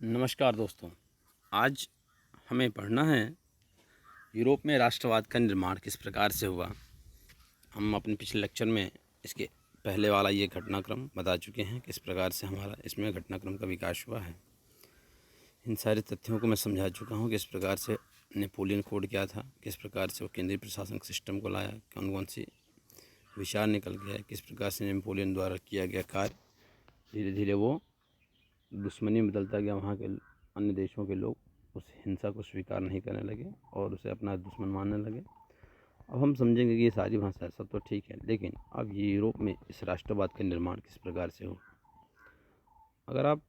नमस्कार दोस्तों। आज हमें पढ़ना है यूरोप में राष्ट्रवाद का निर्माण किस प्रकार से हुआ। हम अपने पिछले लेक्चर में इसके पहले वाला ये घटनाक्रम बता चुके हैं, किस प्रकार से हमारा इसमें घटनाक्रम का विकास हुआ है। इन सारे तथ्यों को मैं समझा चुका हूँ, किस प्रकार से नेपोलियन कोड क्या था, किस प्रकार से वो केंद्रीय प्रशासनिक सिस्टम को लाया, कौन कौन सी विचार निकल गया, किस प्रकार से नेपोलियन द्वारा किया गया कार्य धीरे धीरे वो दुश्मनी में बदलता गया। वहाँ के अन्य देशों के लोग उस हिंसा को स्वीकार नहीं करने लगे और उसे अपना दुश्मन मानने लगे। अब हम समझेंगे कि ये सारी भाषा सब तो ठीक है, लेकिन अब ये यूरोप में इस राष्ट्रवाद का निर्माण किस प्रकार से हो। अगर आप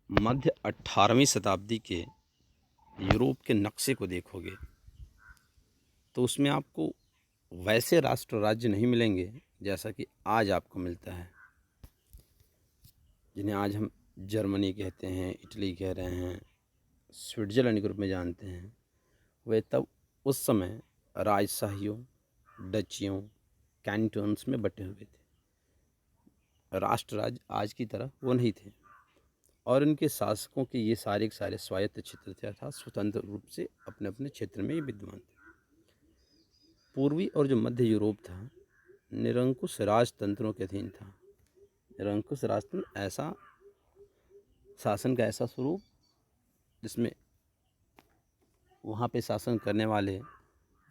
मध्य 18वीं शताब्दी के यूरोप के नक्शे को देखोगे तो उसमें आपको वैसे राष्ट्र राज्य नहीं मिलेंगे जैसा कि आज आपको मिलता है, जिन्हें आज हम जर्मनी कहते हैं, इटली कह रहे हैं, स्विट्ज़रलैंड के रूप में जानते हैं। वे तब उस समय राजशाहियों, डचियों, कैंटोन्स में बटे हुए थे। राष्ट्र राज्य आज की तरह वो नहीं थे और इनके शासकों के ये सारे के सारे स्वायत्त क्षेत्र थे, अर्थात स्वतंत्र रूप से अपने अपने क्षेत्र में ही विद्यमान थे। पूर्वी और जो मध्य यूरोप था निरंकुश राजतंत्रों के अधीन था। निरंकुश राजतंत्र ऐसा शासन का ऐसा स्वरूप जिसमें वहाँ पे शासन करने वाले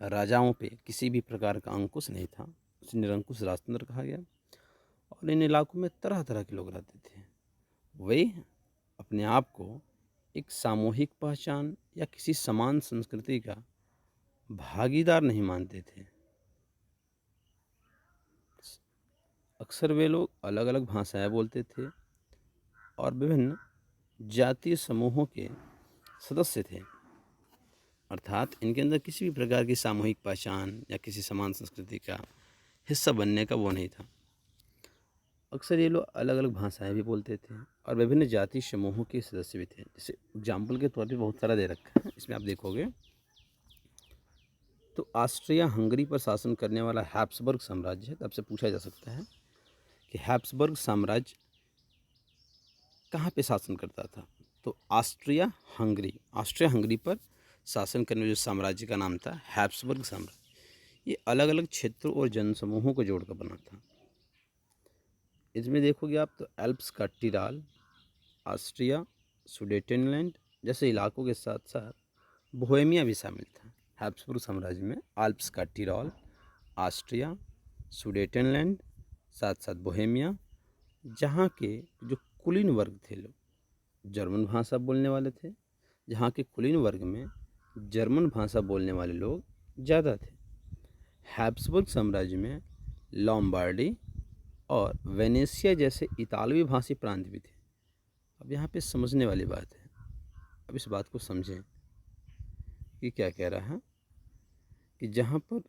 राजाओं पे किसी भी प्रकार का अंकुश नहीं था, उसे निरंकुश राजतंत्र कहा गया। और इन इलाकों में तरह तरह के लोग रहते थे। वे अपने आप को एक सामूहिक पहचान या किसी समान संस्कृति का भागीदार नहीं मानते थे। अक्सर वे लोग अलग अलग भाषाएं बोलते थे और विभिन्न जातीय समूहों के सदस्य थे, अर्थात इनके अंदर किसी भी प्रकार की सामूहिक पहचान या किसी समान संस्कृति का हिस्सा बनने का वो नहीं था। अक्सर ये लोग अलग अलग भाषाएं भी बोलते थे और विभिन्न जाति समूहों के सदस्य भी थे। जैसे एग्जाम्पल के तौर पे बहुत सारा दे रखा है, इसमें आप देखोगे तो ऑस्ट्रिया हंगरी पर शासन करने वाला हैब्सबर्ग साम्राज्य है। तब से पूछा जा सकता है कि हैब्सबर्ग साम्राज्य कहाँ पे शासन करता था। तो ऑस्ट्रिया हंगरी पर शासन करने वाले जो साम्राज्य का नाम था हैब्सबर्ग साम्राज्य। ये अलग अलग क्षेत्रों और जनसमूहों को जोड़कर बना था। इसमें देखोगे आप तो एल्प्स का टिराल, ऑस्ट्रिया, सुडेटेनलैंड जैसे इलाकों के साथ साथ बोहेमिया भी शामिल था। हैब्सबर्ग साम्राज्य में आल्प्स का टिरोल, ऑस्ट्रिया, सुडेटेनलैंड, साथ साथ बोहेमिया, जहाँ के जो कुलीन वर्ग थे लोग जर्मन भाषा बोलने वाले थे। जहाँ के कुलीन वर्ग में जर्मन भाषा बोलने वाले लोग ज़्यादा थे। हैब्सबर्ग साम्राज्य में लॉम्बार्डी और वेनेशिया जैसे इतालवी भाषी प्रांत भी थे। अब यहाँ पे समझने वाली बात है, अब इस बात को समझें कि क्या कह रहा है कि जहाँ पर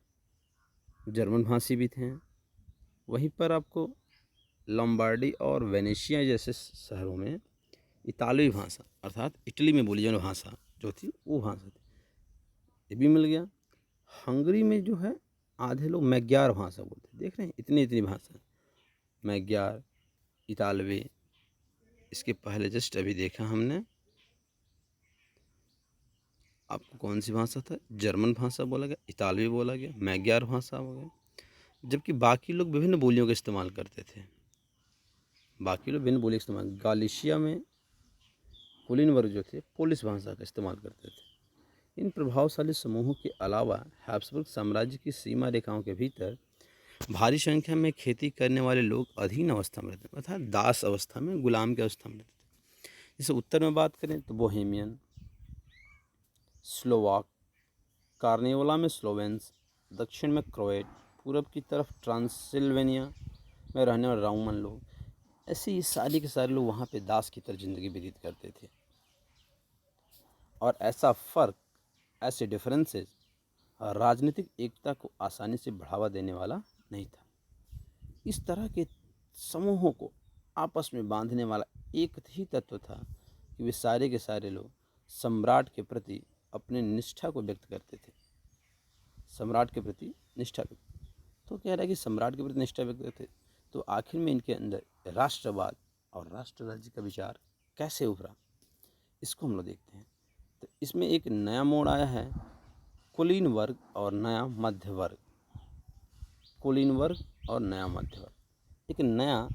जर्मन भाषी भी थे वहीं पर आपको लॉम्बार्डी और वेनेशिया जैसे शहरों में इतालवी भाषा अर्थात इटली में बोली जाने भाषा जो थी वो भाषा थी, ये भी मिल गया। हंगरी में जो है आधे लोग मैग्यार भाषा बोलते, देख रहे हैं इतनी इतनी भाषा, मैग्यार, इतालवी। इसके पहले जस्ट अभी देखा हमने, आपको कौन सी भाषा था, जर्मन भाषा बोला गया, इतालवी बोला गया, मैग्यार भाषा हो गया। जबकि बाकी लोग विभिन्न बोलियों का इस्तेमाल करते थे। बाकी लोग विभिन्न बोली इस्तेमाल, गालिशिया में कुलीन वर्ग जो थे पोलिश भाषा का इस्तेमाल करते थे। इन प्रभावशाली समूहों के अलावा हैब्सबर्ग साम्राज्य की सीमा रेखाओं के भीतर भारी संख्या में खेती करने वाले लोग अधीन अवस्था में रहते थे, अर्थात दास अवस्था में, गुलाम की अवस्था में रहते थे। जैसे उत्तर में बात करें तो बोहेमियन, स्लोवाक, कार्निवला में स्लोवेंस, दक्षिण में क्रोएट, पूरब की तरफ ट्रांसिल्वेनिया में रहने वाले रोमन लोग, ऐसे ये सारे के सारे लोग वहाँ पे दास की तरह ज़िंदगी व्यतीत करते थे। और ऐसा फ़र्क, ऐसे डिफरेंसेस राजनीतिक एकता को आसानी से बढ़ावा देने वाला नहीं था। इस तरह के समूहों को आपस में बांधने वाला एक ही तत्व था कि वे सारे के सारे लोग सम्राट के प्रति अपने निष्ठा को व्यक्त करते थे। सम्राट के प्रति निष्ठा व्यक्त, तो कह रहा है कि सम्राट के प्रति निष्ठा व्यक्त करते, तो आखिर में इनके अंदर राष्ट्रवाद और राष्ट्र राज्य का विचार कैसे उभरा। इसको हम लोग देखते हैं। तो इसमें एक नया मोड़ आया है, कुलीन वर्ग और नया मध्य वर्ग। कुलीन वर्ग और नया मध्य वर्ग, एक नया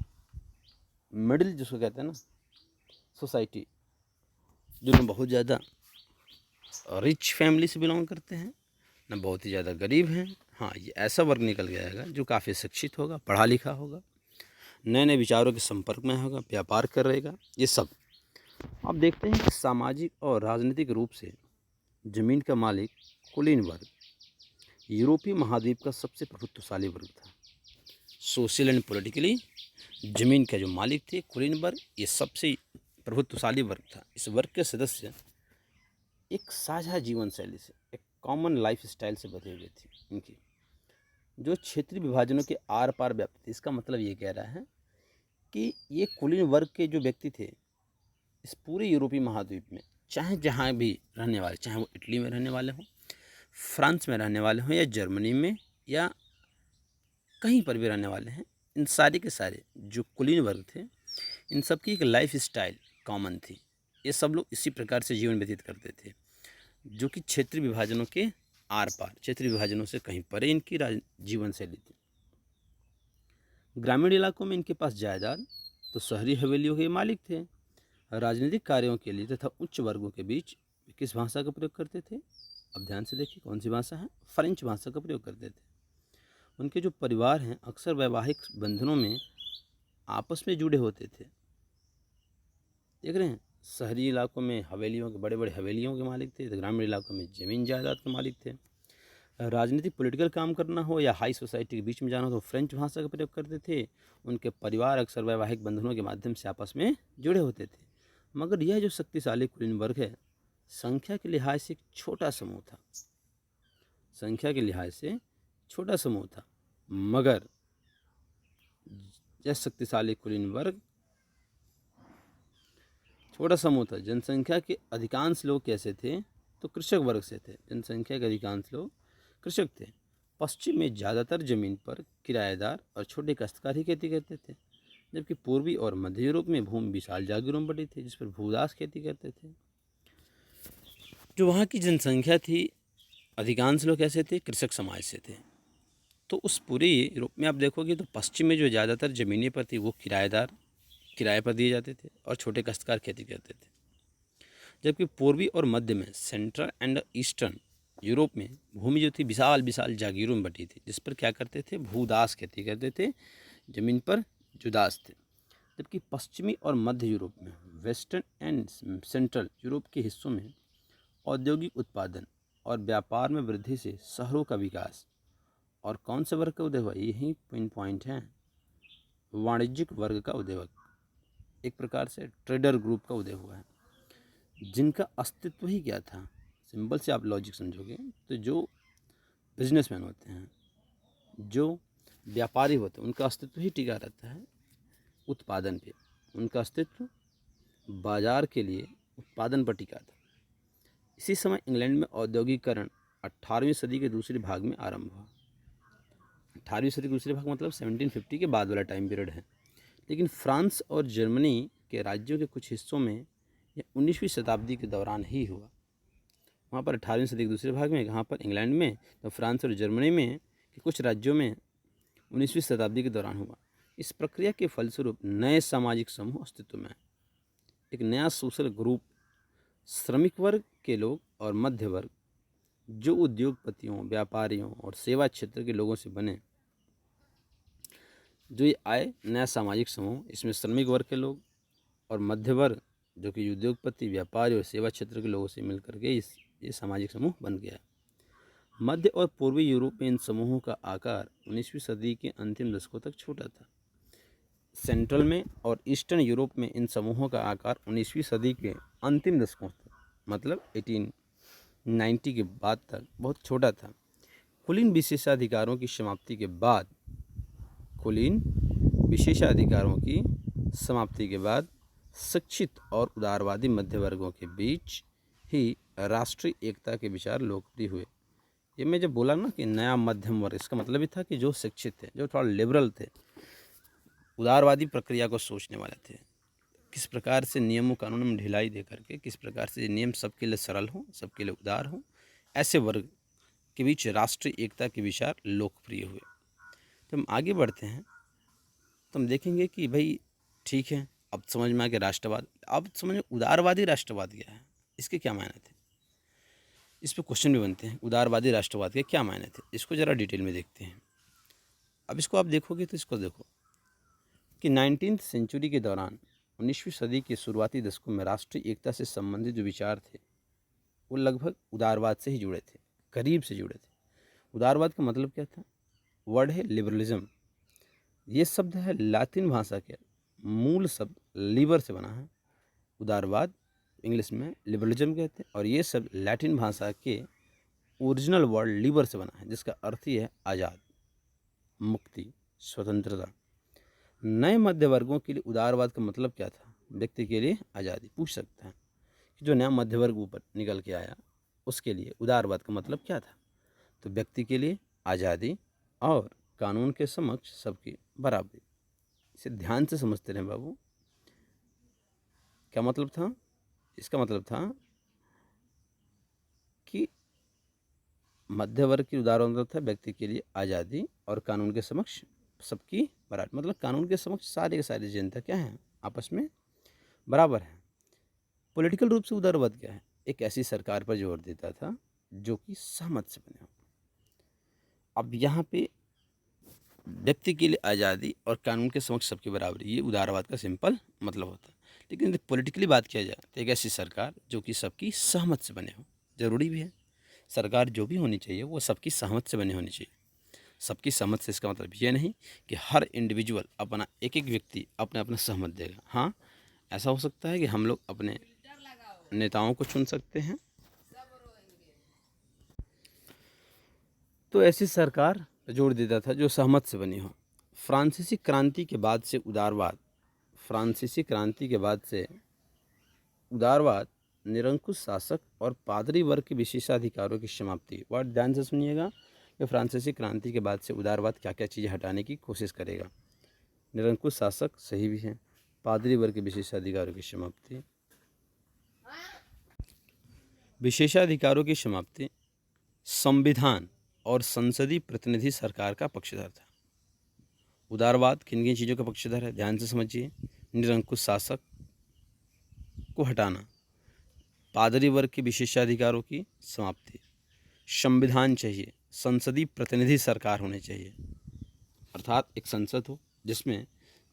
मिडिल जिसको कहते हैं ना सोसाइटी, जो न बहुत ज़्यादा रिच फैमिली से बिलोंग करते हैं, न बहुत ही ज़्यादा गरीब हैं। हाँ, ये ऐसा वर्ग निकल गया है जो काफ़ी शिक्षित होगा, पढ़ा लिखा होगा, नए नए विचारों के संपर्क में होगा, व्यापार करेगा। ये सब आप देखते हैं कि सामाजिक और राजनीतिक रूप से जमीन का मालिक कुलीन वर्ग यूरोपीय महाद्वीप का सबसे प्रभुत्वशाली वर्ग था। सोशल एंड पॉलिटिकली जमीन का जो मालिक थे कुलीन वर्ग, ये सबसे प्रभुत्वशाली वर्ग था। इस वर्ग के सदस्य एक साझा जीवन शैली से, एक कॉमन लाइफ स्टाइल से बधे हुए थे। इनकी जो क्षेत्रीय विभाजनों के आर पार व्याप्त थे। इसका मतलब ये कह रहा है कि ये कुलीन वर्ग के जो व्यक्ति थे इस पूरे यूरोपीय महाद्वीप में, चाहे जहाँ भी रहने वाले, चाहे वो इटली में रहने वाले हों, फ्रांस में रहने वाले हों, या जर्मनी में, या कहीं पर भी रहने वाले हैं, इन सारे के सारे जो कुलीन वर्ग थे, इन सब की एक लाइफ स्टाइल कॉमन थी। ये सब लोग इसी प्रकार से जीवन व्यतीत करते थे, जो कि क्षेत्रीय विभाजनों के आर पार, क्षेत्रीय विभाजनों से कहीं परे इनकी जीवन शैली थी। ग्रामीण इलाकों में इनके पास जायदाद, तो शहरी हवेलियों के मालिक थे। राजनीतिक कार्यों के लिए तथा उच्च वर्गों के बीच किस भाषा का प्रयोग करते थे? अब ध्यान से देखिए कौन सी भाषा है, फ्रेंच भाषा का प्रयोग करते थे। उनके जो परिवार हैं अक्सर वैवाहिक बंधनों में आपस में जुड़े होते थे। देख रहे हैं, शहरी इलाकों में हवेलियों के, बड़े बड़े हवेलियों के मालिक थे, तो ग्रामीण इलाकों में ज़मीन जायदाद के मालिक थे। राजनीतिक पॉलिटिकल काम करना हो या हाई सोसाइटी के बीच में जाना हो तो फ्रेंच भाषा का प्रयोग करते थे। उनके परिवार अक्सर वैवाहिक बंधनों के माध्यम से आपस में जुड़े होते थे। मगर यह जो शक्तिशाली कुलीन वर्ग है, संख्या के लिहाज से एक छोटा समूह था। संख्या के लिहाज से छोटा समूह था, मगर यह शक्तिशाली कुलीन वर्ग छोटा समूह था। जनसंख्या के अधिकांश लोग कैसे थे? तो कृषक वर्ग से थे। जनसंख्या के अधिकांश लोग कृषक थे। पश्चिम में ज़्यादातर जमीन पर किराएदार और छोटे काश्तकार ही खेती करते थे, जबकि पूर्वी और मध्य यूरोप में भूमि विशाल जागीरों में बटी थी, जिस पर भूदास खेती करते थे। जो वहाँ की जनसंख्या थी, अधिकांश लोग कैसे थे? कृषक समाज से थे। तो उस पूरे यूरोप में आप देखोगे तो पश्चिम में जो ज़्यादातर ज़मीनें पर थी वो किराएदार, किराए पर दिए जाते थे, और छोटे काश्तकार खेती करते थे। जबकि पूर्वी और मध्य में, सेंट्रल एंड ईस्टर्न यूरोप में, भूमि जो थी विशाल विशाल जागीरों में बटी थी, जिस पर क्या करते थे? भूदास खेती करते थे, ज़मीन पर जुदास थे। जबकि पश्चिमी और मध्य यूरोप में, वेस्टर्न एंड सेंट्रल यूरोप के हिस्सों में औद्योगिक उत्पादन और व्यापार में वृद्धि से शहरों का विकास और कौन से वर्ग का उदय हुआ? यही पॉइंट है, वाणिज्यिक वर्ग का उदय हुआ। एक प्रकार से ट्रेडर ग्रुप का उदय हुआ है, जिनका अस्तित्व ही क्या था? सिंपल से आप लॉजिक समझोगे तो जो बिजनेसमैन होते हैं, जो व्यापारी होते हैं, उनका अस्तित्व ही टिका रहता है उत्पादन पे। उनका अस्तित्व बाजार के लिए उत्पादन पर टिका था। इसी समय इंग्लैंड में औद्योगिकरण 18वीं सदी के दूसरे भाग में आरंभ हुआ। 18वीं सदी के दूसरे भाग मतलब 1750 के बाद वाला टाइम पीरियड है। लेकिन फ्रांस और जर्मनी के राज्यों के कुछ हिस्सों में यह 19वीं शताब्दी के दौरान ही हुआ। वहाँ पर 18वीं सदी के दूसरे भाग में, यहाँ पर इंग्लैंड में, तो फ्रांस और जर्मनी में के कुछ राज्यों में 19वीं शताब्दी के दौरान हुआ। इस प्रक्रिया के फलस्वरूप नए सामाजिक समूह अस्तित्व में आए। एक नया सोशल ग्रुप, श्रमिक वर्ग के लोग और मध्य वर्ग, जो उद्योगपतियों, व्यापारियों और सेवा क्षेत्र के लोगों से बने। जो ये आए नया सामाजिक समूह, इसमें श्रमिक वर्ग के लोग और मध्य वर्ग, जो कि उद्योगपति, व्यापारी और सेवा क्षेत्र के लोगों से मिलकर के ये सामाजिक समूह बन गया। मध्य और पूर्वी यूरोप में इन समूहों का आकार 19वीं सदी के अंतिम दशकों तक छोटा था। सेंट्रल में और ईस्टर्न यूरोप में इन समूहों का आकार 19वीं सदी के अंतिम दशकों तक, मतलब 1890 के बाद तक बहुत छोटा था। कुलीन विशेषाधिकारों की समाप्ति के बाद, कुलीन विशेषाधिकारों की समाप्ति के बाद शिक्षित और उदारवादी मध्य वर्गों के बीच ही राष्ट्रीय एकता के विचार लोकप्रिय हुए। ये मैं जब बोला ना कि नया मध्यम वर्ग, इसका मतलब ही था कि जो शिक्षित थे, जो थोड़ा लिबरल थे, उदारवादी प्रक्रिया को सोचने वाले थे, किस प्रकार से नियमों कानूनों में ढिलाई दे करके किस प्रकार से नियम सबके लिए सरल हों, सबके लिए उदार हों, ऐसे वर्ग के बीच राष्ट्रीय एकता के विचार लोकप्रिय हुए। तो हम आगे बढ़ते हैं तो हम देखेंगे कि भाई ठीक है, अब समझ में आ गया राष्ट्रवाद। अब समझ में उदारवादी राष्ट्रवाद क्या है, इसके क्या मायने थे, इस पर क्वेश्चन भी बनते हैं। उदारवादी राष्ट्रवाद के क्या मायने थे, इसको ज़रा डिटेल में देखते हैं। अब इसको आप देखोगे तो इसको देखो कि 19वीं सेंचुरी के दौरान 19वीं सदी के शुरुआती दशकों में राष्ट्रीय एकता से संबंधित जो विचार थे वो लगभग उदारवाद से ही जुड़े थे, करीब से जुड़े थे। उदारवाद का मतलब क्या था, वर्ड है लिबरलिज्म। ये शब्द है लातिन भाषा के मूल शब्द लिबर से बना है। उदारवाद इंग्लिश में लिबरलिज्म कहते हैं और ये शब्द लैटिन भाषा के ओरिजिनल वर्ड लिबर से बना है, जिसका अर्थ ही है आज़ाद, मुक्ति, स्वतंत्रता। नए मध्य वर्गों के लिए उदारवाद का मतलब क्या था, व्यक्ति के लिए आज़ादी। पूछ सकता है कि जो नया मध्य वर्ग ऊपर निकल के आया उसके लिए उदारवाद का मतलब क्या था, तो व्यक्ति के लिए आज़ादी और कानून के समक्ष सबकी बराबरी। इसे ध्यान से समझते रहें बाबू। क्या मतलब था, इसका मतलब था कि मध्य वर्ग की उदाहरण मतलब था व्यक्ति के लिए आज़ादी और कानून के समक्ष सबकी बराबरी। मतलब कानून के समक्ष सारे के सारी जनता क्या है, आपस में बराबर है। पॉलिटिकल रूप से उदारवाद क्या है, एक ऐसी सरकार पर जोर देता था जो कि सहमत से बने हो। अब यहाँ पे व्यक्ति के लिए आज़ादी और कानून के समक्ष सबकी बराबरी, ये उदारवाद का सिंपल मतलब होता है। लेकिन यदि पॉलिटिकली बात किया जाए तो एक ऐसी सरकार जो कि सबकी सहमत से बने हो, ज़रूरी भी है। सरकार जो भी होनी चाहिए वो सबकी सहमत से बनी होनी चाहिए। सबकी सहमत से इसका मतलब ये नहीं कि हर इंडिविजुअल अपना एक एक व्यक्ति अपना अपना सहमत देगा। हाँ, ऐसा हो सकता है कि हम लोग अपने नेताओं को चुन सकते हैं, तो ऐसी सरकार जोड़ देता था जो सहमत से बनी हो। फ्रांसीसी क्रांति के बाद से उदारवाद, फ्रांसीसी क्रांति के बाद से उदारवाद निरंकुश शासक और पादरी वर्ग के विशेषाधिकारों की समाप्ति। वर्ड ध्यान से सुनिएगा कि फ्रांसीसी क्रांति के बाद से उदारवाद क्या क्या चीज़ें हटाने की कोशिश करेगा। निरंकुश शासक सही भी है, पादरी वर्ग के विशेषाधिकारों की समाप्ति, विशेषाधिकारों की समाप्ति, संविधान और संसदीय प्रतिनिधि सरकार का पक्षधर था। उदारवाद किन किन चीज़ों का पक्षधर है, ध्यान से समझिए। निरंकुश शासक को हटाना, पादरी वर्ग के विशेषाधिकारों की समाप्ति, संविधान चाहिए, संसदीय प्रतिनिधि सरकार होनी चाहिए, अर्थात एक संसद हो जिसमें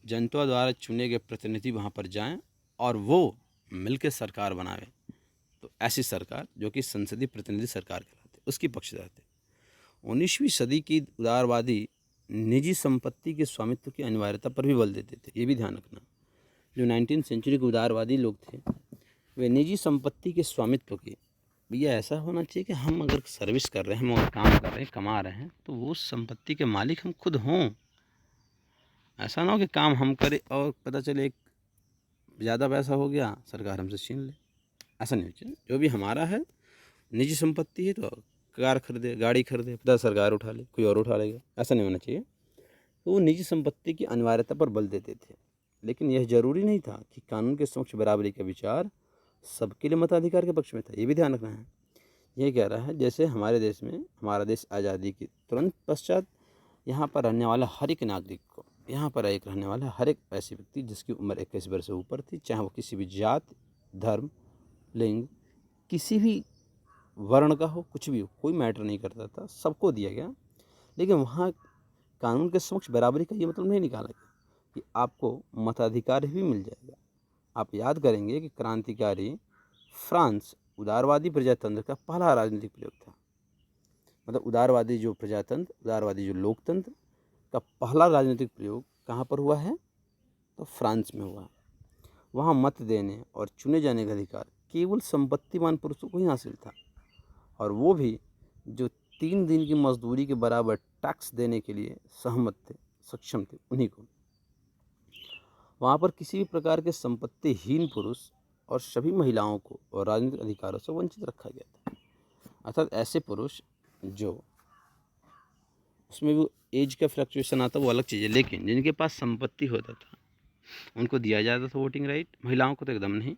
जनता द्वारा चुने गए प्रतिनिधि वहाँ पर जाएं और वो मिलकर सरकार बनावे। तो ऐसी सरकार जो कि संसदीय प्रतिनिधि सरकार कहलाते, उसकी पक्षधर थे। 19वीं सदी की उदारवादी निजी संपत्ति के स्वामित्व की अनिवार्यता पर भी बल देते थे। ये भी ध्यान रखना, जो 19वीं सेंचुरी के उदारवादी लोग थे वे निजी संपत्ति के स्वामित्व की, भैया ऐसा होना चाहिए कि हम अगर सर्विस कर रहे हैं, हम अगर काम कर रहे हैं, कमा रहे हैं, तो वो संपत्ति के मालिक हम खुद हों। ऐसा ना हो कि काम हम करें और पता चले एक ज़्यादा पैसा हो गया, सरकार हमसे छीन ले। ऐसा नहीं चाहिए। जो भी हमारा है निजी संपत्ति है, तो कार खरीदे, गाड़ी खरीदे, पता सरकार उठा ले, कोई और उठा लेगा, ऐसा नहीं होना चाहिए। तो वो निजी संपत्ति की अनिवार्यता पर बल देते थे। लेकिन यह जरूरी नहीं था कि कानून के समक्ष बराबरी का विचार सबके लिए मताधिकार के पक्ष में था। ये भी ध्यान रखना है। ये कह रहा है जैसे हमारे देश में, हमारा देश आज़ादी के तुरंत पश्चात यहाँ पर रहने वाला हर एक नागरिक को, यहाँ पर एक रहने वाला हर एक ऐसी व्यक्ति जिसकी उम्र 21 वर्ष से ऊपर थी, चाहे वो किसी भी जात, धर्म, लिंग, किसी भी वर्ण का हो, कुछ भी हो, कोई मैटर नहीं करता था, सबको दिया गया। लेकिन वहाँ कानून के समक्ष बराबरी का ये मतलब नहीं निकाला गया कि आपको मताधिकार भी मिल जाएगा। आप याद करेंगे कि क्रांतिकारी फ्रांस उदारवादी प्रजातंत्र का पहला राजनीतिक प्रयोग था। मतलब उदारवादी जो प्रजातंत्र, उदारवादी जो लोकतंत्र का पहला राजनीतिक प्रयोग कहाँ पर हुआ है, तो फ्रांस में हुआ। वहाँ मत देने और चुने जाने का अधिकार केवल संपत्तिवान पुरुषों को ही हासिल था, और वो भी जो 3 दिन की मजदूरी के बराबर टैक्स देने के लिए सहमत थे, सक्षम थे, उन्हीं को। वहाँ पर किसी भी प्रकार के संपत्तिहीन पुरुष और सभी महिलाओं को और राजनीतिक अधिकारों से वंचित रखा गया था। अर्थात ऐसे पुरुष जो, उसमें भी एज का फ्लक्चुएशन आता वो अलग चीज़ है, लेकिन जिनके पास संपत्ति होता था उनको दिया जाता था वोटिंग राइट, महिलाओं को तो एकदम नहीं,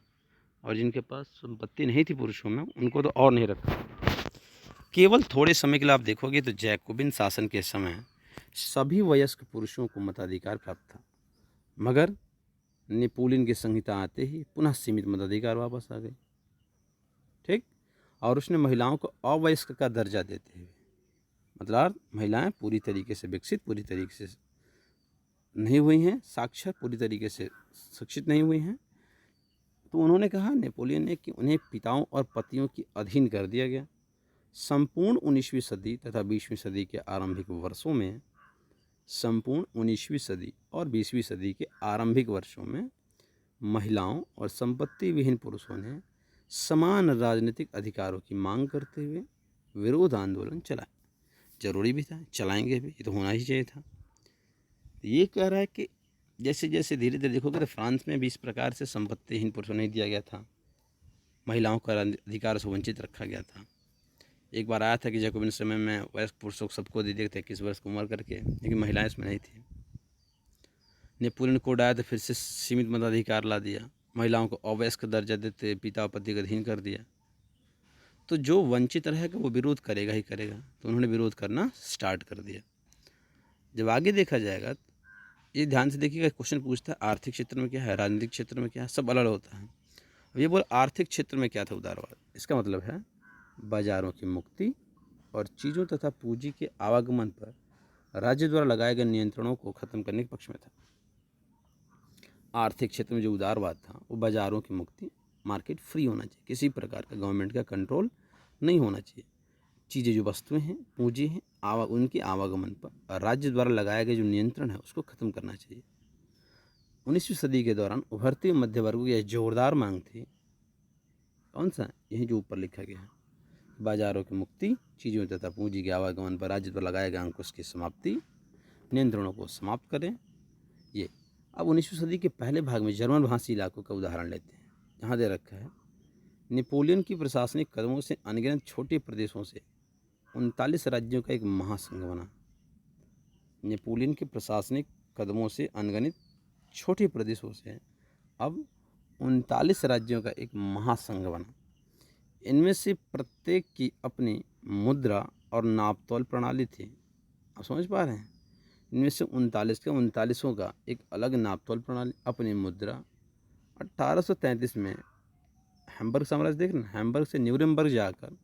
और जिनके पास संपत्ति नहीं थी पुरुषों में उनको तो और नहीं रखा। केवल थोड़े समय के लिए आप देखोगे तो जैकोबिन शासन के समय सभी वयस्क पुरुषों को मताधिकार प्राप्त था, मगर नेपोलियन की संहिता आते ही पुनः सीमित मताधिकार वापस आ गए। ठीक, और उसने महिलाओं को अवयस्क का दर्जा देते हुए, मतलब महिलाएं पूरी तरीके से विकसित, पूरी तरीके से नहीं हुई हैं, साक्षर पूरी तरीके से शिक्षित नहीं हुई हैं, तो उन्होंने कहा, नेपोलियन ने, कि उन्हें पिताओं और पतियों के अधीन कर दिया गया। संपूर्ण 19वीं सदी तथा 20वीं सदी के आरंभिक वर्षों में, संपूर्ण 19वीं सदी और 20वीं सदी के आरंभिक वर्षों में महिलाओं और संपत्ति विहीन पुरुषों ने समान राजनीतिक अधिकारों की मांग करते हुए विरोध आंदोलन चलाए। जरूरी भी था, चलाएंगे भी, ये तो होना ही चाहिए था। ये कह रहा है कि जैसे जैसे धीरे धीरे देखोगे तो फ्रांस में भी इस प्रकार से संपत्तिहीन पुरुषों नहीं दिया गया था, महिलाओं का अधिकार से वंचित रखा गया था। एक बार आया था कि जैकोबिन समय में वयस्क पुरुषों को सबको दे दिए थे 21 वर्ष की उम्र करके, लेकिन महिलाएं इसमें नहीं थी। नेपोलियन कोड आया तो फिर से सीमित मताधिकार ला दिया, महिलाओं को अवयस्क दर्जा देते, पिता और पति का अधीन कर दिया। तो जो वंचित रहेगा वो विरोध करेगा ही करेगा, तो उन्होंने विरोध करना स्टार्ट कर दिया। जब आगे देखा जाएगा, ये ध्यान से देखिएगा, क्वेश्चन पूछता है आर्थिक क्षेत्र में क्या है, राजनीतिक क्षेत्र में क्या है, सब अलग होता है। अब ये बोल आर्थिक क्षेत्र में क्या था उदारवाद, इसका मतलब है बाजारों की मुक्ति और चीज़ों तथा पूंजी के आवागमन पर राज्य द्वारा लगाए गए नियंत्रणों को खत्म करने के पक्ष में था। आर्थिक क्षेत्र में जो उदारवाद था वो बाजारों की मुक्ति, मार्केट फ्री होना चाहिए, किसी प्रकार का गवर्नमेंट का कंट्रोल नहीं होना चाहिए। चीज़ें जो वस्तुएं हैं, पूंजी हैं, उनके आवागमन पर राज्य द्वारा लगाए गए जो नियंत्रण है उसको खत्म करना चाहिए। 19वीं सदी के दौरान उभरते मध्य वर्ग की यह जोरदार मांग थी। कौन सा, यही जो ऊपर लिखा गया है, बाजारों की मुक्ति, चीज़ों तथा पूंजी के आवागमन पर राज्य द्वारा लगाए गए अंकुश की समाप्ति, नियंत्रणों को समाप्त करें। ये अब 19वीं सदी के पहले भाग में जर्मन भाषी इलाकों का उदाहरण लेते हैं। यहाँ दे रखा है, नेपोलियन की प्रशासनिक कदमों से अनगिनत छोटे प्रदेशों से 39 राज्यों का एक महासंघ बना। नेपोलियन के प्रशासनिक कदमों से अनगिनत छोटे प्रदेशों से अब 39 राज्यों का एक महासंघ बना। इनमें से प्रत्येक की अपनी मुद्रा और नापतोल प्रणाली थी। आप समझ पा रहे हैं, इनमें से 39 के 39 का एक अलग नापतोल प्रणाली, अपनी मुद्रा। 1833 में हैम्बर्ग साम्राज्य, देख रहे हैं, हैम्बर्ग से न्यूरेमबर्ग जाकर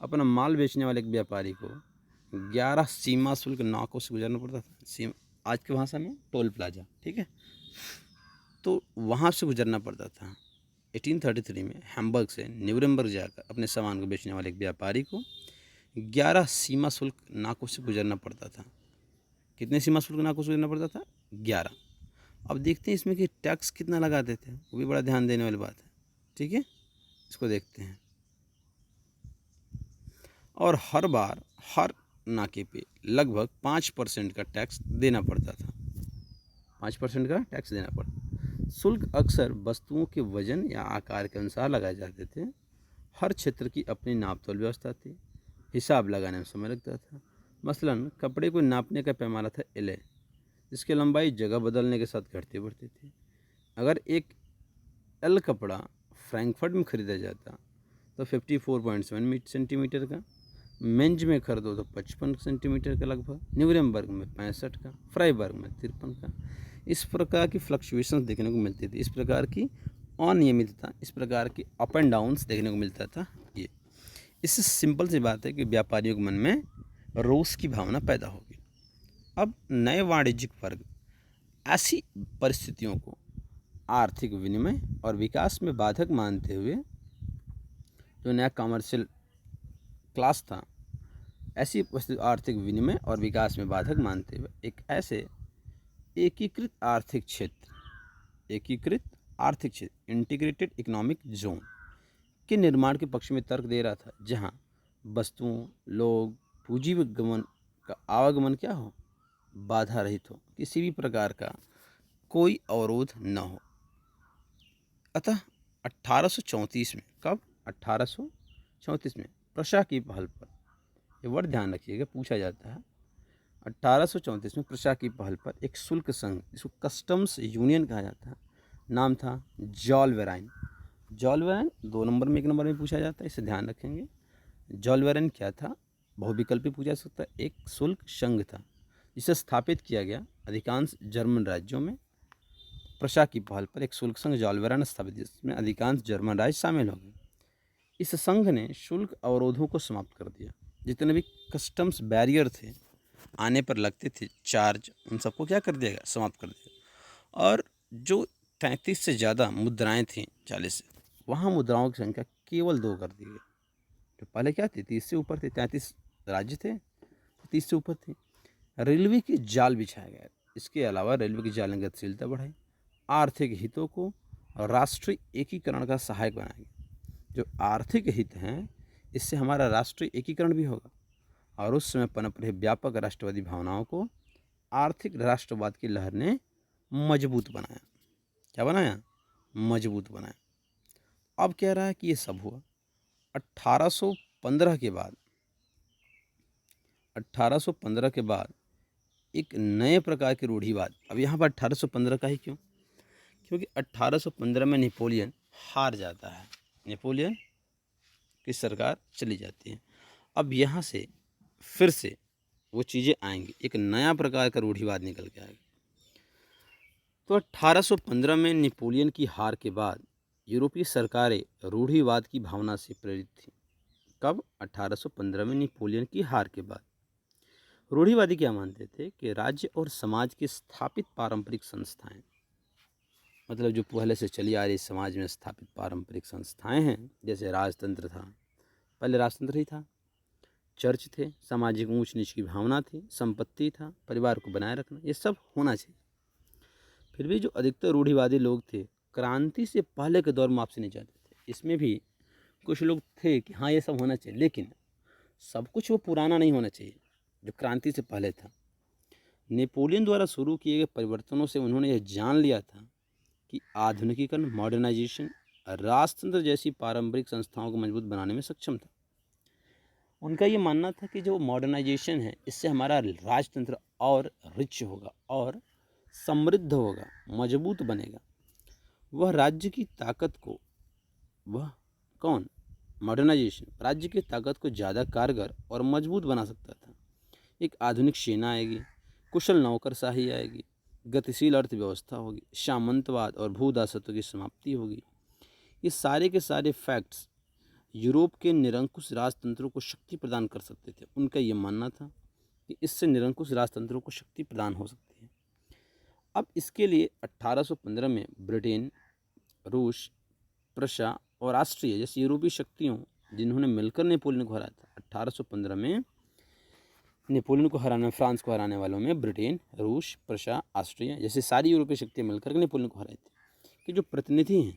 अपना माल बेचने वाले एक व्यापारी को 11 सीमा शुल्क नाकों से गुजरना पड़ता था। आज की भाषा में टोल प्लाजा, ठीक है, तो वहाँ से गुजरना पड़ता था। 1833 में हैम्बर्ग से न्यूरेमबर्ग जाकर अपने सामान को बेचने वाले एक व्यापारी को 11 सीमा शुल्क नाकों से गुजरना पड़ता था। कितने सीमा शुल्क नाकों से गुजरना पड़ता था? 11। अब देखते हैं इसमें कि टैक्स कितना लगाते थे, वो भी बड़ा ध्यान देने वाली बात है। ठीक है, इसको देखते हैं। और हर बार हर नाके पे लगभग 5% का टैक्स देना पड़ता था। 5% का टैक्स देना पड़ता। शुल्क अक्सर वस्तुओं के वजन या आकार के अनुसार लगाए जाते थे। हर क्षेत्र की अपनी नापतोल व्यवस्था थी। हिसाब लगाने में समय लगता था। मसलन कपड़े को नापने का पैमाना था एल, जिसकी लंबाई जगह बदलने के साथ घटती बढ़ती थी। अगर एक एल कपड़ा फ्रैंकफर्ट में खरीदा जाता तो 54.7 सेंटीमीटर का, मेंज में खरीदो तो 55 सेंटीमीटर का लगभग, न्यूरेमबर्ग में 65 का, फ्राइबर्ग में 53 का। इस प्रकार की फ्लक्चुएशंस देखने को मिलती थी, इस प्रकार की अनियमितता, इस प्रकार की अप एंड डाउन्स देखने को मिलता था। ये इससे सिंपल सी बात है कि व्यापारियों के मन में रोष की भावना पैदा होगी। अब नए वाणिज्यिक वर्ग ऐसी परिस्थितियों को आर्थिक विनिमय और विकास में बाधक मानते हुए, जो नया कमर्शियल क्लास था, ऐसी आर्थिक विनिमय और विकास में बाधक मानते हुए एक ऐसे एकीकृत आर्थिक क्षेत्र इंटीग्रेटेड इकोनॉमिक जोन के निर्माण के पक्ष में तर्क दे रहा था, जहां वस्तुओं, लोग, पूंजी गमन का आवागमन क्या हो, बाधा रहित हो, किसी भी प्रकार का कोई अवरोध न हो। अतः 1834 में, कब? 1834 में प्रशा की पहल पर, ये वर्ड ध्यान रखिएगा, पूछा जाता है। 1834 में प्रशा की पहल पर एक शुल्क संघ, जिसको कस्टम्स यूनियन कहा जाता है, नाम था जॉलवेराइन। जॉलवेराइन 2 नंबर में, 1 नंबर में पूछा जाता है, इसे ध्यान रखेंगे। जॉलवेराइन क्या था? बहुविकल्पी पूछा जा सकता है। एक शुल्क संघ था जिसे स्थापित किया गया अधिकांश जर्मन राज्यों में। प्रशा की पहल पर एक शुल्क संघ जॉलवेराइन स्थापित, जिसमें अधिकांश जर्मन राज्य शामिल हो गए। इस संघ ने शुल्क अवरोधों को समाप्त कर दिया। जितने भी कस्टम्स बैरियर थे, आने पर लगते थे चार्ज, उन सबको क्या कर दिया गया? समाप्त कर दिया। और जो 33 से ज़्यादा मुद्राएं थीं 40 से, वहाँ मुद्राओं की संख्या केवल 2 कर दी गई। जो पहले क्या थी? 30 से ऊपर थे, 33 राज्य थे, 30 से ऊपर थे। रेलवे के जाल बिछाया गया। इसके अलावा रेलवे की जाल ने गतिशीलता बढ़ाई, आर्थिक हितों को राष्ट्रीय एकीकरण का सहायक बनाया गया। जो आर्थिक हित हैं, इससे हमारा राष्ट्रीय एकीकरण भी होगा। और उस समय पनप रहे व्यापक राष्ट्रवादी भावनाओं को आर्थिक राष्ट्रवाद की लहर ने मजबूत बनाया। क्या बनाया? मजबूत बनाया। अब कह रहा है कि ये सब हुआ 1815 के बाद। 1815 के बाद एक नए प्रकार के रूढ़िवाद। अब यहाँ पर 1815 का ही क्यों? क्योंकि 1815 में नेपोलियन हार जाता है, नेपोलियन की सरकार चली जाती है। अब यहाँ से फिर से वो चीज़ें आएंगी, एक नया प्रकार का रूढ़िवाद निकल के आएगा। तो 1815 में नेपोलियन की हार के बाद यूरोपीय सरकारें रूढ़िवाद की भावना से प्रेरित थीं। कब? 1815 में नेपोलियन की हार के बाद। रूढ़िवादी क्या मानते थे? कि राज्य और समाज के स्थापित पारंपरिक संस्थाएं, मतलब जो पहले से चली आ रही समाज में स्थापित पारंपरिक संस्थाएं हैं, जैसे राजतंत्र था, पहले राजतंत्र ही था, चर्च थे, सामाजिक ऊंच नीच की भावना थी, संपत्ति था, परिवार को बनाए रखना, ये सब होना चाहिए। फिर भी जो अधिकतर रूढ़िवादी लोग थे, क्रांति से पहले के दौर में वापसी नहीं चाहते थे। इसमें भी कुछ लोग थे कि हाँ ये सब होना चाहिए, लेकिन सब कुछ वो पुराना नहीं होना चाहिए जो क्रांति से पहले था। नेपोलियन द्वारा शुरू किए गए परिवर्तनों से उन्होंने यह जान लिया था कि आधुनिकीकरण, मॉडर्नाइजेशन राजतंत्र जैसी पारंपरिक संस्थाओं को मजबूत बनाने में सक्षम था। उनका ये मानना था कि जो मॉडर्नाइजेशन है, इससे हमारा राजतंत्र और रिच होगा और समृद्ध होगा, मजबूत बनेगा। वह राज्य की ताकत को, वह कौन? मॉडर्नाइजेशन राज्य की ताकत को ज़्यादा कारगर और मजबूत बना सकता था। एक आधुनिक सेना आएगी, कुशल नौकरशाही आएगी, गतिशील अर्थव्यवस्था होगी, सामंतवाद और भूदासत्व की समाप्ति होगी। ये सारे के सारे फैक्ट्स यूरोप के निरंकुश राजतंत्रों को शक्ति प्रदान कर सकते थे। उनका ये मानना था कि इससे निरंकुश राजतंत्रों को शक्ति प्रदान हो सकती है। अब इसके लिए 1815 में ब्रिटेन, रूस, प्रशा और ऑस्ट्रिया जैसी यूरोपीय शक्तियों, जिन्होंने मिलकर नेपोलियन को हराया था, 1815 में नेपोलियन को हराने, फ्रांस को हराने वालों में ब्रिटेन, रूस, प्रशा, ऑस्ट्रिया जैसे सारी यूरोपीय शक्तियाँ मिलकर नेपोलियन को हराई थी। कि जो प्रतिनिधि हैं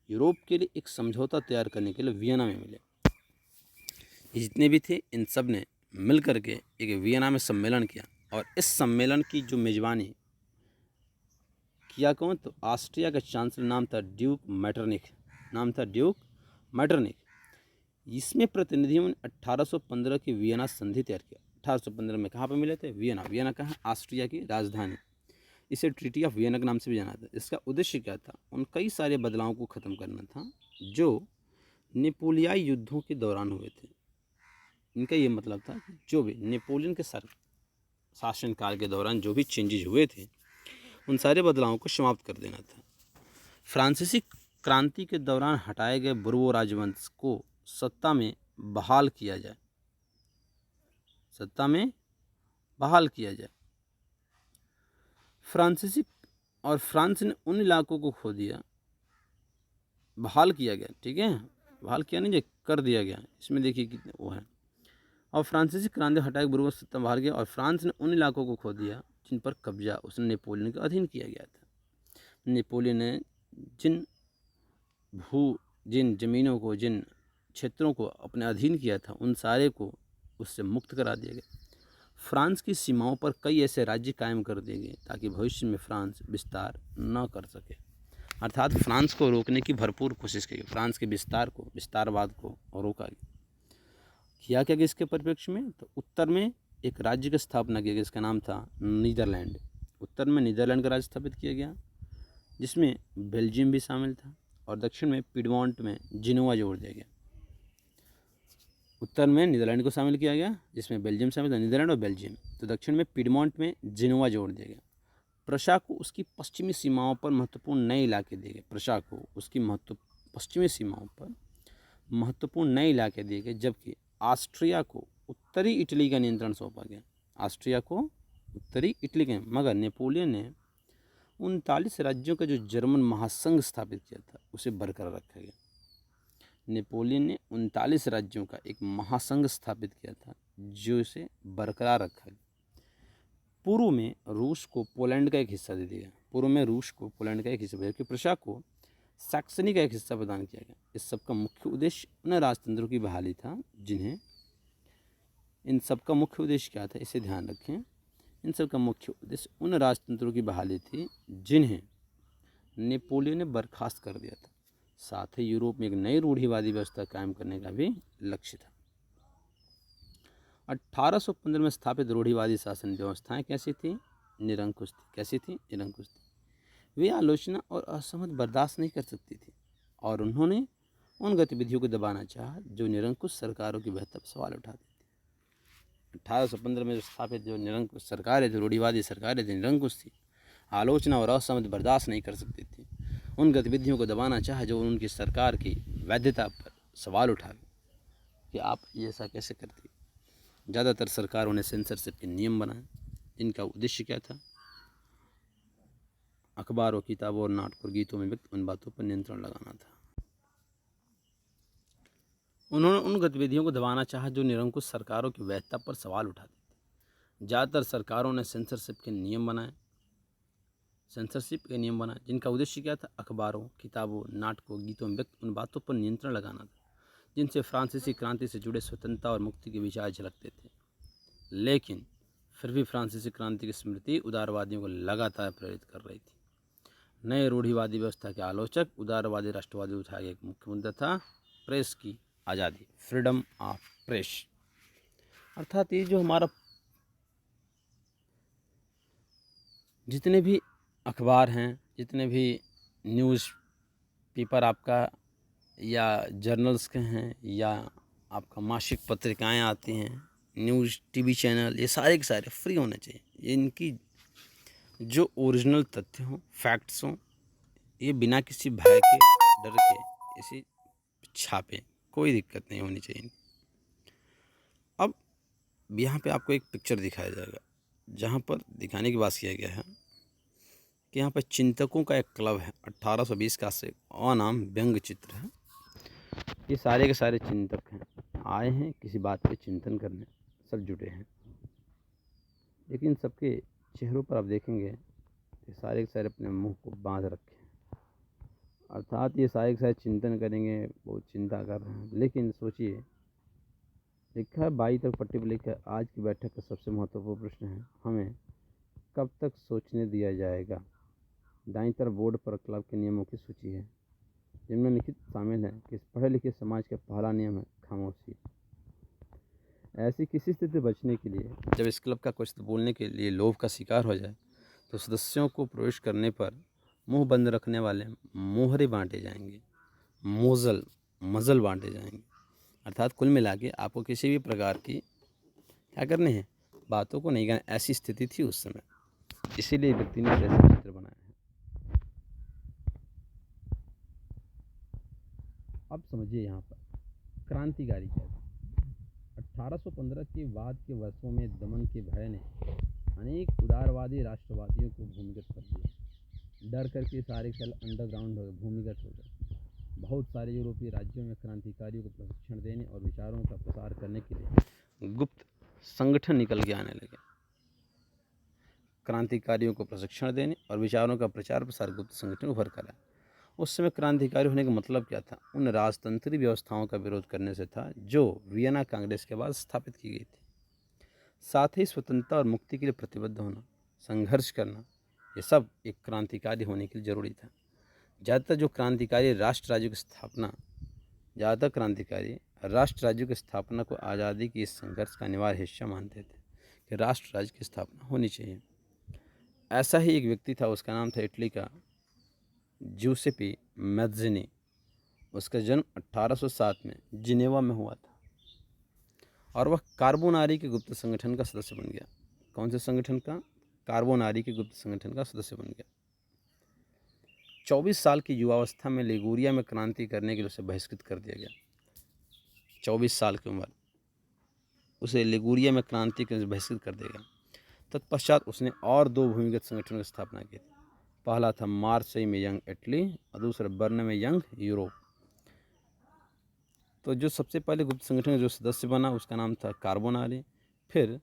यूरोप के लिए एक समझौता तैयार करने के लिए वियना में मिले। ये जितने भी थे, इन सब ने मिल कर के एक वियना में सम्मेलन किया। और इस सम्मेलन की जो मेजबानी किया कौन? तो ऑस्ट्रिया का चांसलर नाम था ड्यूक मैटरनिख, नाम था ड्यूक मैटरनिख। इसमें प्रतिनिधियों ने 1815 की वियना संधि तैयार किया। 1815 में कहाँ पर मिले थे? वियना। वियना कहाँ? ऑस्ट्रिया की राजधानी। इसे ट्रीटी ऑफ वियना के नाम से भी जाना था। इसका उद्देश्य क्या था? उन कई सारे बदलावों को ख़त्म करना था जो नेपोलियाई युद्धों के दौरान हुए थे। इनका ये मतलब था कि जो भी नेपोलियन के शासनकाल के दौरान जो भी चेंजेज हुए थे, उन सारे बदलावों को समाप्त कर देना था। फ्रांसीसी क्रांति के दौरान हटाए गए बुर्बो राजवंश को सत्ता में बहाल किया जाए, सत्ता में बहाल किया जाए। फ्रांसीसी और फ्रांस ने उन इलाकों को खो दिया, बहाल किया गया, ठीक है, बहाल किया नहीं, जो कर दिया गया। इसमें देखिए कितने वो है। और फ्रांसीसी क्रांति हटाए बुर्बो सत्ता बहाल किया, और फ्रांस ने उन इलाकों को खो दिया जिन पर कब्जा उसने नेपोलियन के अधीन किया गया था। नेपोलियन ने जिन जमीनों को, जिन क्षेत्रों को अपने अधीन किया था, उन सारे को उससे मुक्त करा दिया गया। फ्रांस की सीमाओं पर कई ऐसे राज्य कायम कर दिए गए ताकि भविष्य में फ्रांस विस्तार न कर सके। अर्थात फ्रांस को रोकने की भरपूर कोशिश की गई, फ्रांस के विस्तार को, विस्तारवाद को रोका गया। किया क्या कि इसके परिप्रेक्ष्य में, तो उत्तर में एक राज्य की स्थापना किया गया, इसका नाम था नीदरलैंड। उत्तर में नीदरलैंड का राज्य स्थापित किया गया, जिसमें बेल्जियम भी शामिल था, और दक्षिण में पिडमॉन्ट में जिनोवा जोड़ दिया गया। उत्तर में नीदरलैंड को शामिल किया गया, जिसमें बेल्जियम शामिल था, नीदरलैंड और बेल्जियम। तो दक्षिण में पिडमॉन्ट में जिनोवा जोड़ दिया गया। प्रशा को उसकी पश्चिमी सीमाओं पर महत्वपूर्ण नए इलाके दिए गए। प्रशा को उसकी पश्चिमी सीमाओं पर महत्वपूर्ण नए इलाके दिए गए, जबकि ऑस्ट्रिया को उत्तरी इटली का नियंत्रण सौंपा गया। ऑस्ट्रिया को उत्तरी इटली के, मगर नेपोलियन ने 39 राज्यों का जो जर्मन महासंघ स्थापित किया था उसे बरकरार रखा गया। नेपोलियन ने 39 राज्यों का एक महासंघ स्थापित किया था जो इसे बरकरार रखा गया। पूर्व में रूस को पोलैंड का एक हिस्सा दे दिया। पूर्व में रूस को पोलैंड का एक हिस्सा, जबकि प्रशा को सैक्सनी का एक हिस्सा प्रदान किया गया। इस सब का मुख्य उद्देश्य उन राजतंत्रों की बहाली था जिन्हें, इन सब का मुख्य उद्देश्य क्या था, इसे ध्यान रखें। इन सब का मुख्य उद्देश्य उन राजतंत्रों की बहाली थी जिन्हें नेपोलियन ने बर्खास्त कर दिया था। साथ ही यूरोप में एक नई रूढ़िवादी व्यवस्था कायम करने का भी लक्ष्य था। 1815 में स्थापित रूढ़िवादी शासन व्यवस्थाएं कैसी थी? निरंकुश थी। कैसी थी? निरंकुश थी। वे आलोचना और असहमत बर्दाश्त नहीं कर सकती थी, और उन्होंने उन गतिविधियों को दबाना चाहा जो निरंकुश सरकारों की बेहतर सवाल उठाती थी। 1815 में जो स्थापित जो निरंकुश सरकारें थी, रूढ़िवादी सरकारें थी, निरंकुश थी, आलोचना और असहमत बर्दाश्त नहीं कर सकती थी, उन गतिविधियों को दबाना चाहा जो उनकी सरकार की वैधता पर सवाल उठावे कि आप ये ऐसा कैसे करती। ज़्यादातर सरकारों ने सेंसरशिप के नियम बनाए, जिनका उद्देश्य क्या था? अखबारों, किताबों और नाटकों और गीतों में व्यक्त उन बातों पर नियंत्रण लगाना था। उन्होंने उन गतिविधियों को दबाना चाहा जो निरंकुश सरकारों की वैधता पर सवाल उठाती थी। ज़्यादातर सरकारों ने सेंसरशिप के नियम बनाए, जिनका उद्देश्य क्या था? अखबारों, किताबों, नाटकों, गीतों में व्यक्त उन बातों पर नियंत्रण लगाना था जिनसे फ्रांसीसी क्रांति से जुड़े स्वतंत्रता और मुक्ति के विचार झलकते थे। लेकिन फिर भी फ्रांसीसी क्रांति की स्मृति उदारवादियों को लगातार प्रेरित कर रही थी। नए रूढ़िवादी व्यवस्था के आलोचक उदारवादी राष्ट्रवादी उठाया गया एक मुख्य मुद्दा था प्रेस की आज़ादी, फ्रीडम ऑफ प्रेस। अर्थात ये जो हमारा जितने भी अखबार हैं, जितने भी न्यूज़ पेपर आपका या जर्नल्स के हैं, या आपका मासिक पत्रिकाएं आती हैं, न्यूज़ टीवी चैनल, ये सारे के सारे फ्री होने चाहिए। इनकी जो ओरिजिनल तथ्य हों, फैक्ट्स हों, ये बिना किसी भय के, डर के इसे छापें, कोई दिक्कत नहीं होनी चाहिए। अब यहाँ पे आपको एक पिक्चर दिखाया जाएगा, जहाँ पर दिखाने की बात किया गया है कि यहाँ पर चिंतकों का एक क्लब है। 1820 का से नाम व्यंग चित्र है। ये सारे के सारे चिंतक हैं, आए हैं किसी बात पे चिंतन करने, सब जुटे हैं। लेकिन सबके चेहरों पर आप देखेंगे ये सारे के सारे अपने मुंह को बांध रखे हैं, अर्थात ये सारे के सारे चिंतन करेंगे, बहुत चिंता कर रहे हैं। लेकिन सोचिए, लिखा है 22 तक पट्टी पर लिखा है, आज की बैठक का सबसे महत्वपूर्ण प्रश्न है, हमें कब तक सोचने दिया जाएगा। दाईं तरफ बोर्ड पर क्लब के नियमों की सूची है, जिनमें लिखित शामिल है कि इस पढ़े लिखे समाज का पहला नियम है खामोशी। ऐसी किसी स्थिति बचने के लिए जब इस क्लब का कुछ बोलने के लिए लोभ का शिकार हो जाए तो सदस्यों को प्रवेश करने पर मुंह बंद रखने वाले मोहरे बांटे जाएंगे, मजल बांटे जाएंगे। अर्थात कुल मिला के आपको किसी भी प्रकार की क्या करने हैं, बातों को नहीं करना। ऐसी स्थिति थी उस समय, इसीलिए व्यक्ति ने ऐसा चित्र बनाया है। अब समझिए यहाँ पर क्रांतिकारी क्या है। 1815 के बाद के वर्षों में दमन के भय ने अनेक उदारवादी राष्ट्रवादियों को भूमिगत कर दिया। डर करके सारे कल अंडरग्राउंड हो गए, भूमिगत हो गए। बहुत सारे यूरोपीय राज्यों में क्रांतिकारियों को प्रशिक्षण देने और विचारों का प्रसार करने के लिए गुप्त संगठन निकल के आने लगे। क्रांतिकारियों को प्रशिक्षण देने और विचारों का प्रचार प्रसार गुप्त संगठन उभर कर आए। उस समय क्रांतिकारी होने का मतलब क्या था? उन राजतंत्री व्यवस्थाओं का विरोध करने से था जो वियना कांग्रेस के बाद स्थापित की गई थी। साथ ही स्वतंत्रता और मुक्ति के लिए प्रतिबद्ध होना, संघर्ष करना, ये सब एक क्रांतिकारी होने के लिए जरूरी था। ज़्यादातर क्रांतिकारी राष्ट्र राज्यों की स्थापना को आज़ादी की इस संघर्ष का अनिवार्य हिस्सा मानते थे, कि राष्ट्र राज्य की स्थापना होनी चाहिए। ऐसा ही एक व्यक्ति था, उसका नाम था इटली का ज्यूसेपी मैज़्ज़िनी। उसका जन्म 1807 में जिनेवा में हुआ था और वह कार्बोनारी के गुप्त संगठन का सदस्य बन गया। कौन से संगठन का? कार्बोनारी के गुप्त संगठन का सदस्य बन गया। 24 साल की युवावस्था में लिगुरिया में क्रांति करने के लिए उसे बहिष्कृत कर दिया गया। 24 साल की उम्र, उसे लिगुरिया में क्रांति के लिए बहिष्कृत कर दिया गया। तत्पश्चात उसने और 2 भूमिगत संगठनों की स्थापना की थी। पहला था मार्सेई में यंग इटली और दूसरा बर्न में यंग यूरोप। तो जो सबसे पहले गुप्त संगठन जो सदस्य बना उसका नाम था कार्बोनारी। फिर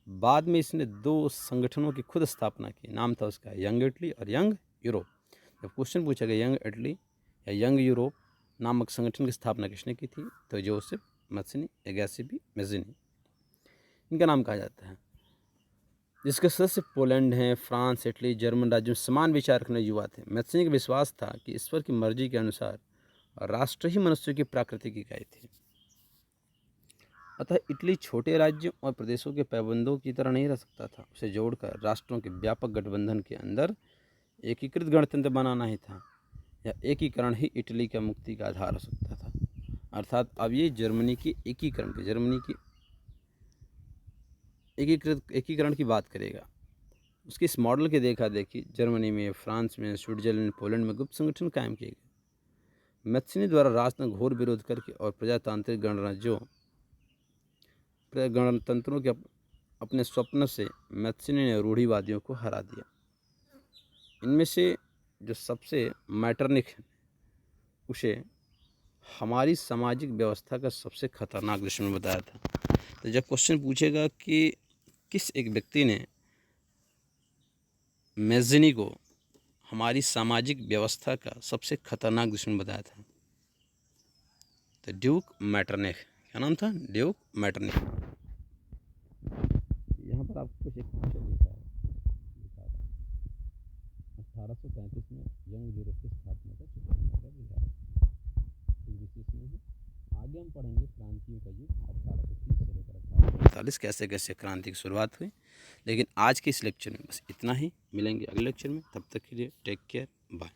बाद में इसने 2 संगठनों की खुद स्थापना की, नाम था उसका यंग इटली और यंग यूरोप। जब क्वेश्चन पूछा गया यंग इटली या यंग यूरोप नामक संगठन की स्थापना किसने की थी, तो जोसेफ मैज़्ज़िनी या गैसीपी मैज़्ज़िनी इनका नाम कहा जाता है। जिसके सदस्य पोलैंड हैं, फ्रांस, इटली, जर्मन राज्यों में समान विचार रखने युवा थे। मैज़्ज़िनी का विश्वास था कि ईश्वर की मर्जी के अनुसार राष्ट्र ही मनुष्य की प्राकृतिक इकाई थी। अतः इटली छोटे राज्यों और प्रदेशों के पैबंदों की तरह नहीं रह सकता था। उसे जोड़कर राष्ट्रों के व्यापक गठबंधन के अंदर एकीकृत गणतंत्र बनाना ही था। यह एकीकरण ही इटली का मुक्ति का आधार हो सकता था। अर्थात अब ये जर्मनी की एकीकरण की बात करेगा। उसके इस मॉडल के देखा देखी जर्मनी में, फ्रांस में, स्विट्जरलैंड, पोलैंड में गुप्त संगठन कायम किए गए। मैज़्ज़िनी द्वारा राष्ट्र का घोर विरोध करके और प्रजातांत्रिक गणतंत्रों के अपने स्वप्न से मैज़्ज़िनी ने रूढ़िवादियों को हरा दिया। इनमें से जो सबसे मैटरनिक है उसे हमारी सामाजिक व्यवस्था का सबसे खतरनाक दुश्मन बताया था। तो जब क्वेश्चन पूछेगा कि किस एक व्यक्ति ने मैज़्ज़िनी को हमारी सामाजिक व्यवस्था का सबसे खतरनाक दुश्मन बताया था, तो ड्यूक मैटरनिख। क्या नाम था? ड्यूक मैटरनिख। यहाँ पर आपको कुछ एक पिक्चर दिखा रहा है। 1835 में यंग यूरोप की स्थापना का चित्र दिखा रहा है। आगे हम पढ़ेंगे क्रांतियों का युग 1830 से लेकर 1848 कैसे कैसे क्रांति की शुरुआत हुई। लेकिन आज के इस लेक्चर में बस इतना ही। मिलेंगे अगले लेक्चर में, तब तक के लिए टेक केयर, बाय।